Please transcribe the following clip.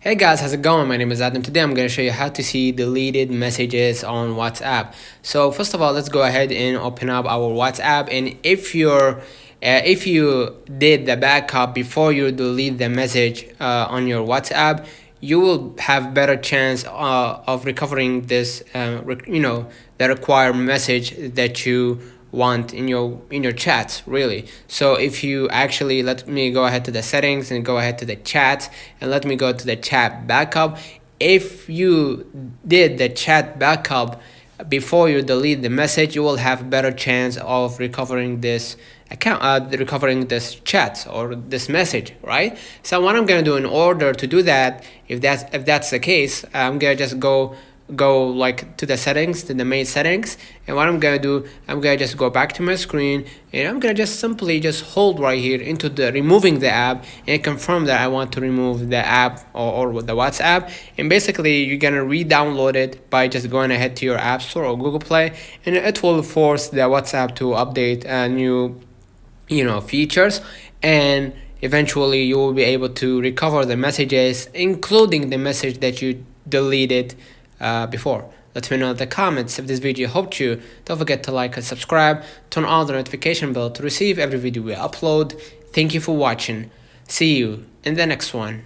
Hey guys, how's it going? My name is Adam. Today I'm going to show you how to see deleted messages on WhatsApp. So first of all, let's go ahead and open up our WhatsApp. And if you did the backup before you delete the message on your WhatsApp, you will have better chance of recovering this, the required message that you want in your chats, really. So if you actually, let me go ahead to the settings and go ahead to the chat, and let me go to the chat backup. If you did the chat backup before you delete the message, you will have better chance of recovering this recovering this chat or this message, right? So what I'm gonna do in order to do that, if that's the case, I'm gonna just go like to the settings, to the main settings, and what I'm gonna do, I'm gonna just go back to my screen, and I'm gonna just simply just hold right here into the removing the app and confirm that I want to remove the app or the WhatsApp. And basically you're gonna re-download it by just going ahead to your App Store or Google Play, and it will force the WhatsApp to update new features, and eventually you will be able to recover the messages, including the message that you deleted before. Let me know in the comments if this video helped you. Don't forget to like and subscribe, turn on the notification bell to receive every video we upload. Thank you for watching. See you in the next one.